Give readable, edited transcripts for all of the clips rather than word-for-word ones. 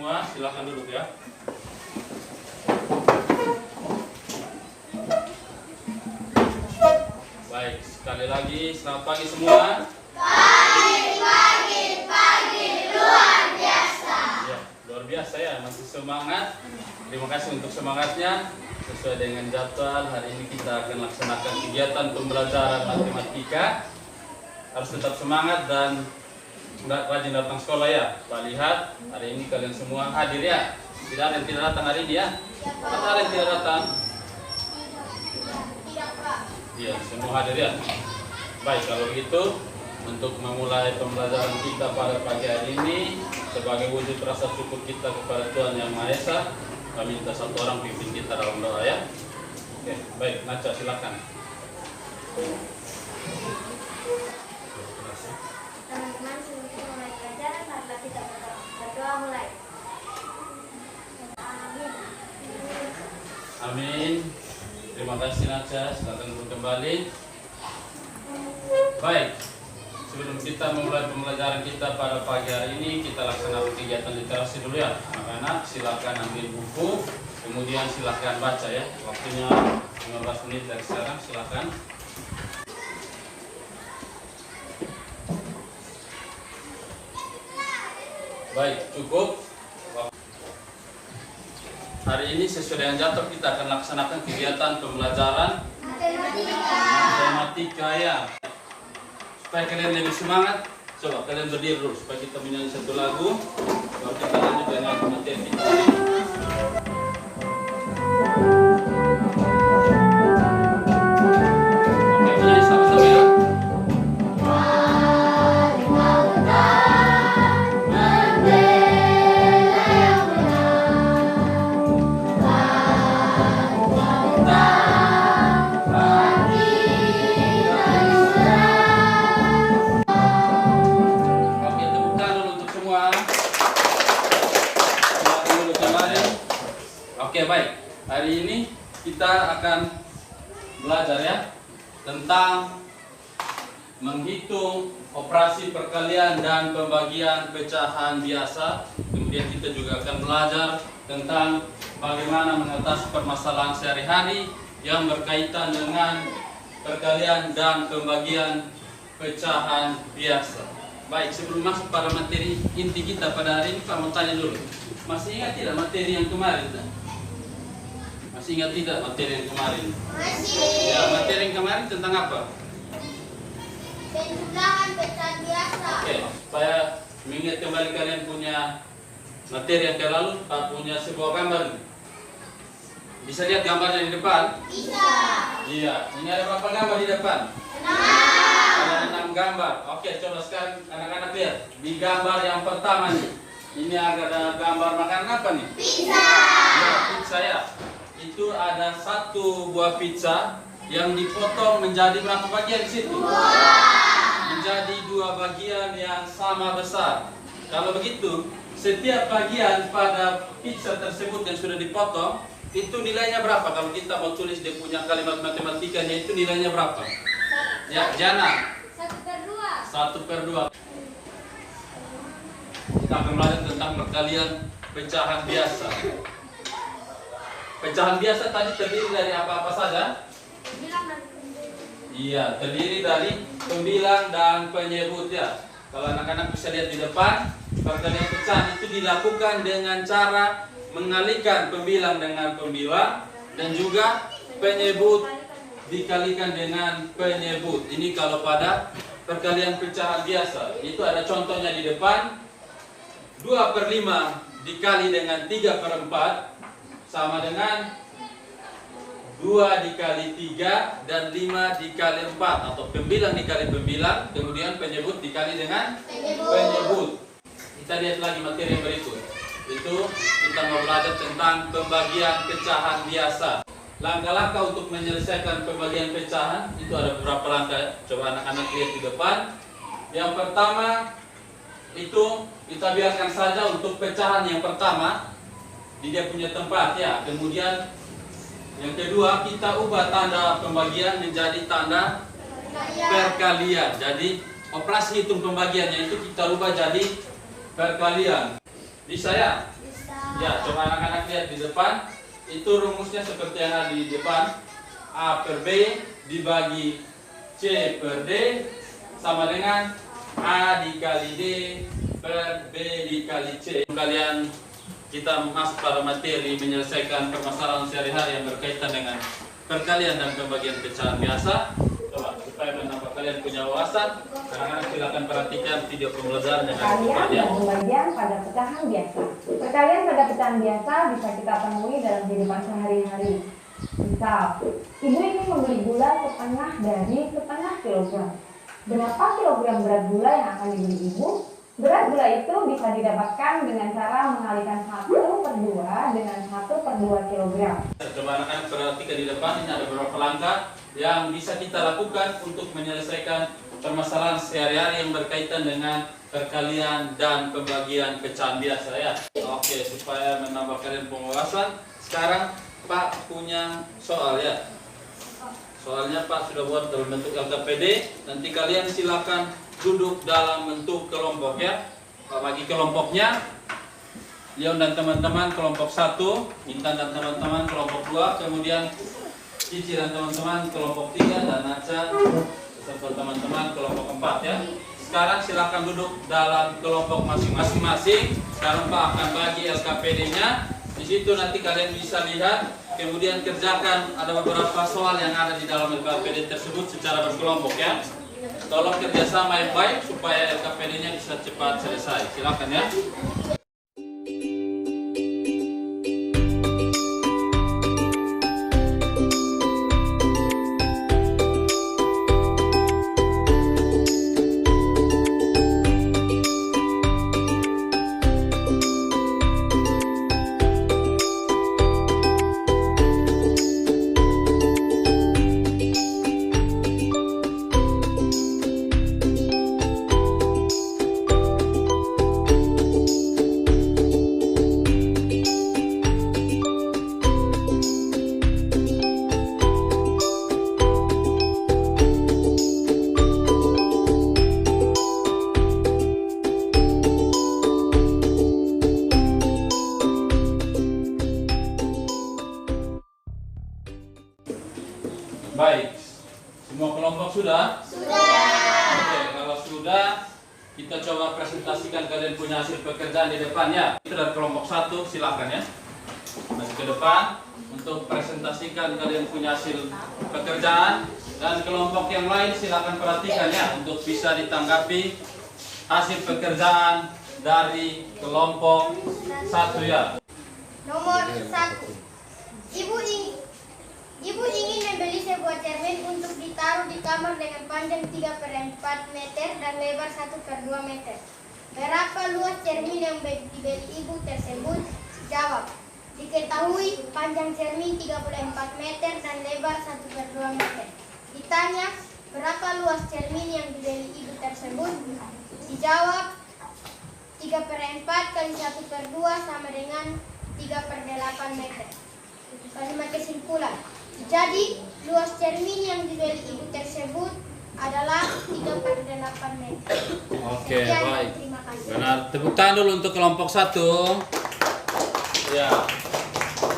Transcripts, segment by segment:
semua, silakan duduk ya. Baik, sekali lagi selamat pagi semua. Pagi, luar biasa. Ya, luar biasa ya, masih semangat. Terima kasih untuk semangatnya. Sesuai dengan jadwal, hari ini kita akan laksanakan kegiatan pembelajaran matematika. Harus tetap semangat dan rajin datang sekolah ya. Pak lihat, hari ini kalian semua hadir ya. Tidak ada yang tidak datang hari ini ya. Ada yang tidak datang? Tidak, Pak. Iya, semua hadir ya. Baik, kalau begitu untuk memulai pembelajaran kita pada pagi hari ini, sebagai wujud rasa syukur kita kepada Tuhan Yang Maha Esa, kami minta satu orang pimpin kita dalam doa ya. Oke, baik, Naca silakan. Teman-teman, sebelum kita mulai belajar, marilah kita berdoa mulai. Amin. Terima kasih Naca, silakan duduk kembali. Baik, sebelum kita memulai pembelajaran kita pada pagi hari ini, kita laksanakan kegiatan literasi dulu ya. Anak-anak silakan ambil buku, kemudian silakan baca ya. Waktunya 15 menit dari sekarang, silakan. Baik, cukup. Hari ini sesuai dengan jadwal kita akan laksanakan kegiatan pembelajaran matematika ya. Supaya kalian lebih semangat, coba kalian berdiri dulu supaya kita menyanyi satu lagu. Baru kita lanjut dengan materi kita. Oke, menyanyi sama-sama ya. Oke, tepuk tangan untuk semua. Silakan dulu kembali. Oke, baik. Hari ini kita akan belajar ya tentang menghitung operasi perkalian dan pembagian pecahan biasa. Kemudian kita juga akan belajar tentang bagaimana mengatasi permasalahan sehari-hari yang berkaitan dengan perkalian dan pembagian pecahan biasa. Baik, sebelum masuk pada materi inti kita pada hari ini, Pak mau tanya dulu. Masih ingat tidak materi yang kemarin? Masih ingat tidak materi yang kemarin? Masih. Ya, materi yang kemarin tentang apa? Penjumlahan pecahan biasa. Oke, supaya mengingat kembali kalian punya materi yang lalu, Pak punya sebuah gambar. Bisa lihat gambarnya di depan? Bisa. Iya, ini ada berapa gambar di depan? Ada 6 gambar. Oke, coba sekarang anak-anak lihat. Di gambar yang pertama nih, ini ada gambar makanan apa nih? Bisa. Ya, pizza ya. Itu ada satu buah pizza yang dipotong menjadi berapa bagian di situ? Menjadi 2 bagian yang sama besar. Kalau begitu, setiap bagian pada pizza tersebut yang sudah dipotong, itu nilainya berapa? Kalau kita mau tulis dia punya kalimat matematikanya, itu nilainya berapa? Ya, Jana. 1/2. Kita akan belajar tentang perkalian pecahan biasa. Pecahan biasa tadi terdiri dari apa-apa saja? Iya, terdiri dari pembilang dan penyebut ya. Kalau anak-anak bisa lihat di depan, perkalian pecahan itu dilakukan dengan cara mengalihkan pembilang dengan pembilang dan juga penyebut dikalikan dengan penyebut. Ini kalau pada perkalian pecahan biasa. Itu ada contohnya di depan. 2/5 dikali dengan 3/4 sama dengan 2 dikali 3 dan 5 dikali 4. Atau pembilang dikali pembilang, kemudian penyebut dikali dengan penyebut. Kita lihat lagi materi yang berikut. Itu kita mau belajar tentang pembagian pecahan biasa. Langkah-langkah untuk menyelesaikan pembagian pecahan itu ada beberapa langkah. Coba anak-anak lihat di depan. Yang pertama itu kita biarkan saja untuk pecahan yang pertama di dia punya tempat ya. Kemudian yang kedua kita ubah tanda pembagian menjadi tanda perkalian. Jadi operasi hitung pembagiannya itu kita ubah jadi perkalian. Bisa ya? Ya, coba anak-anak lihat di depan. Itu rumusnya seperti yang ada di depan. A per B dibagi C per D sama dengan A dikali D per B dikali C. Kalian kita masuk pada materi menyelesaikan permasalahan sehari-hari yang berkaitan dengan perkalian dan pembagian pecahan biasa. Coba supaya menambah kalian punya wawasan, anak-anak silakan perhatikan video pembelajaran yang ada di depan Perkalian ya. dan pembagian pada pecahan biasa. Perkalian pada pecahan biasa bisa kita temui dalam kehidupan sehari-hari. Misal, ibu ingin membeli gula setengah dari setengah kilogram. Berapa kilogram berat gula yang akan dibeli ibu? Berat gula itu bisa didapatkan dengan cara mengalikan 1/2 dengan 1/2 kilogram. Coba anak-anak perhatikan di depan, ini ada beberapa langkah yang bisa kita lakukan untuk menyelesaikan permasalahan sehari-hari yang berkaitan dengan perkalian dan pembagian pecahan biasa ya. Oke, supaya menambah kalian pengawasan, sekarang Pak punya soal ya. Soalnya Pak sudah buat dalam bentuk LKPD. Nanti kalian silakan duduk dalam bentuk kelompok ya. Pak bagi kelompoknya. Leon dan teman-teman kelompok 1, Intan dan teman-teman kelompok 2, kemudian Cici dan teman-teman kelompok 3, dan Naca serta teman-teman kelompok 4 ya. Sekarang silakan duduk dalam kelompok masing-masing. Sekarang Pak akan bagi LKPD-nya. Di situ nanti kalian bisa lihat, kemudian kerjakan ada beberapa soal yang ada di dalam LKPD tersebut secara berkelompok ya. Tolong kerjasama yang baik supaya LKPD-nya bisa cepat selesai. Silakan ya. Baik, semua kelompok sudah? Sudah. Oke, kalau sudah, kita coba presentasikan kalian punya hasil pekerjaan di depan ya. Itu dari kelompok 1, silakan ya. Masuk ke depan untuk presentasikan kalian punya hasil pekerjaan. Dan kelompok yang lain silakan perhatikan ya, untuk bisa ditanggapi hasil pekerjaan dari kelompok 1 ya. Nomor 1. Ibu ingin membeli sebuah cermin untuk ditaruh di kamar dengan panjang 3/4 meter dan lebar 1/2 meter. Berapa luas cermin yang dibeli ibu tersebut? Jawab. Diketahui panjang cermin 3/4 meter dan lebar 1/2 meter. Ditanya, berapa luas cermin yang dibeli ibu tersebut? Dijawab, 3/4 kali 1/2 sama dengan 3/8 meter. Kalimat kesimpulan. Jadi, luas cermin yang dibeli ibu tersebut adalah 3/8 meter. Oke, Sekian, baik. terima kasih. Benar. Tepuk tangan dulu untuk kelompok 1. Ya.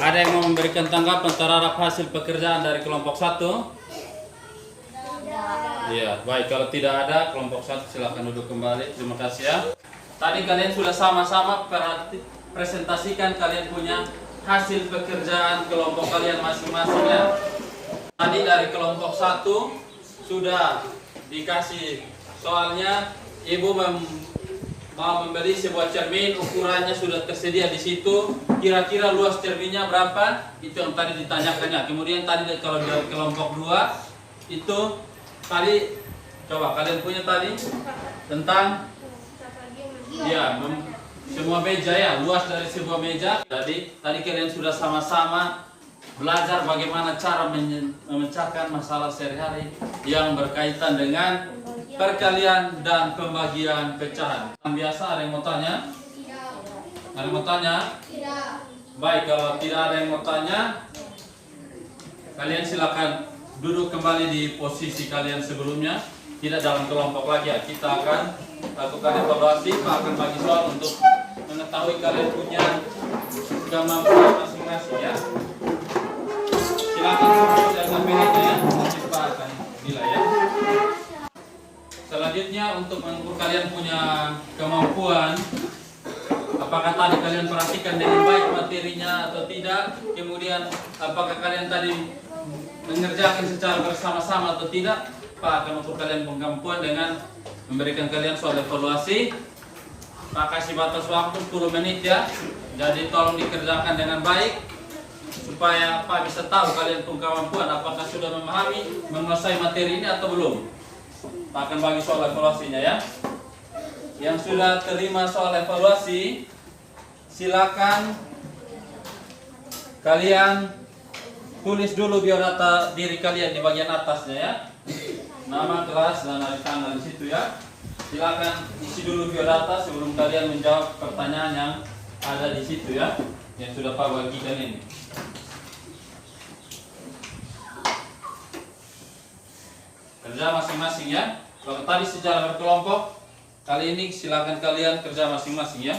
Ada yang mau memberikan tanggapan terhadap hasil pekerjaan dari kelompok 1? Iya, baik. Kalau tidak ada, kelompok 1 silakan duduk kembali. Terima kasih ya. Tadi kalian sudah sama-sama presentasikan kalian punya hasil pekerjaan kelompok kalian masing-masing ya. Tadi dari kelompok 1 sudah dikasih soalnya, ibu mau membeli sebuah cermin, ukurannya sudah tersedia di situ. Kira-kira luas cerminnya berapa? Itu yang tadi ditanyakannya. Kemudian tadi kalau dari kelompok 2 itu tadi coba kalian punya tadi tentang ya semua meja ya, luas dari sebuah meja. Jadi tadi kalian sudah sama-sama belajar bagaimana cara memecahkan masalah sehari-hari yang berkaitan dengan perkalian dan pembagian pecahan. Biasa ada yang mau tanya? Ada yang mau tanya? Tidak. Baik, kalau tidak ada yang mau tanya, kalian silakan duduk kembali di posisi kalian sebelumnya. Tidak dalam kelompok lagi ya. Kita akan lakukan evaluasi, Pak akan bagi soal untuk mengetahui kalian punya kemampuan masing-masing ya. Silakan fokus dan sampai ini ya. Nanti Pak akan nilai ya. Selanjutnya untuk mengukur kalian punya kemampuan, apakah tadi kalian perhatikan dengan baik materinya atau tidak, kemudian apakah kalian tadi mengerjakan secara bersama-sama atau tidak. Pak akan mengukur kalian kemampuan dengan memberikan kalian soal evaluasi. Pak kasih batas waktu 10 menit ya. Jadi tolong dikerjakan dengan baik supaya Pak bisa tahu kalian punya kemampuan apakah sudah memahami, menguasai materi ini atau belum. Pak akan bagi soal evaluasinya ya. Yang sudah terima soal evaluasi, silakan kalian tulis dulu biodata diri kalian di bagian atasnya ya. Nama, kelas, dan hari tanggal di situ ya. Silakan isi dulu biodata sebelum kalian menjawab pertanyaan yang ada di situ ya, yang sudah Pak bagikan ini. Kerja masing-masing ya. Kalau tadi secara berkelompok, kali ini silakan kalian kerja masing-masing ya.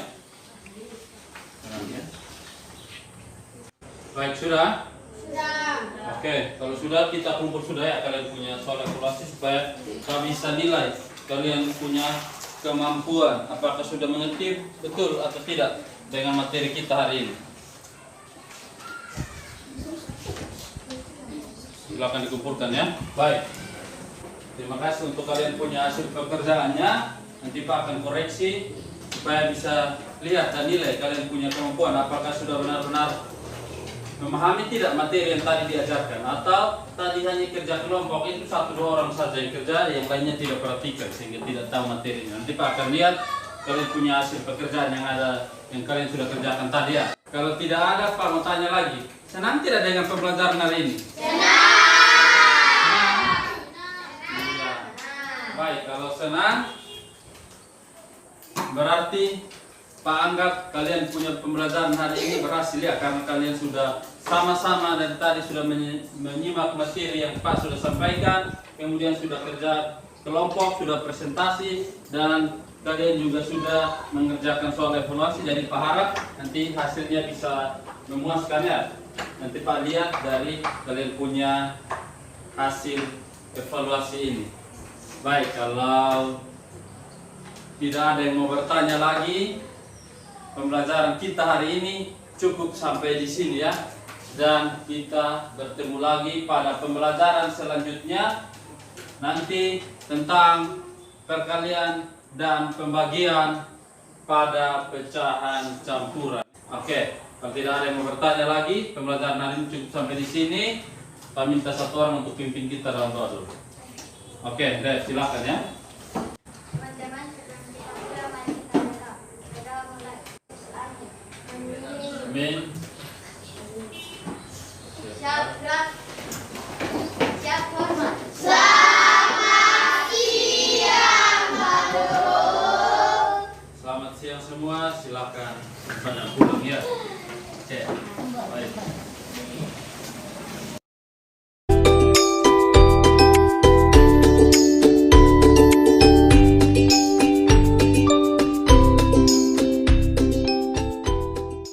Baik, sudah? Sudah. Oke, kalau sudah kita kumpul sudah ya, kalian punya soal evaluasi supaya kami bisa nilai kalian punya kemampuan apakah sudah mengerti betul atau tidak dengan materi kita hari ini. Silakan dikumpulkan ya. Baik. Terima kasih untuk kalian punya hasil pekerjaannya. Nanti Pak akan koreksi supaya bisa lihat dan nilai kalian punya kemampuan apakah sudah benar-benar memahami tidak materi yang tadi diajarkan, atau tadi hanya kerja kelompok itu 1-2 orang saja yang kerja, yang lainnya tidak perhatikan sehingga tidak tahu materinya. Nanti Pak akan lihat kalian punya hasil pekerjaan yang ada yang kalian sudah kerjakan tadi ya. Kalau tidak ada Pak mau tanya lagi, senang tidak dengan pembelajaran hari ini? Senang. Iya. Baik, kalau senang berarti Pak anggap kalian punya pembelajaran hari ini berhasil ya, karena kalian sudah sama-sama dan tadi sudah menyimak materi yang Pak sudah sampaikan, kemudian sudah kerja kelompok, sudah presentasi, dan kalian juga sudah mengerjakan soal evaluasi. Jadi Pak harap nanti hasilnya bisa memuaskan ya. Nanti Pak lihat dari kalian punya hasil evaluasi ini. Baik, kalau tidak ada yang mau bertanya lagi, pembelajaran kita hari ini cukup sampai di sini ya. Dan kita bertemu lagi pada pembelajaran selanjutnya nanti tentang perkalian dan pembagian pada pecahan campuran. Oke, kalau tidak ada yang mau bertanya lagi, pembelajaran hari ini cukup sampai di sini. Kita minta satu orang untuk pimpin kita dalam doa dulu. Oke, Dave, silakan ya. Teman-teman, sebelum kita mulai, mari kita berdoa. Kita mulai. Amin. Amin. Siap gerak. Siap hormat. Selamat siang semua, silakan banyak pulang ya. Oke, baik.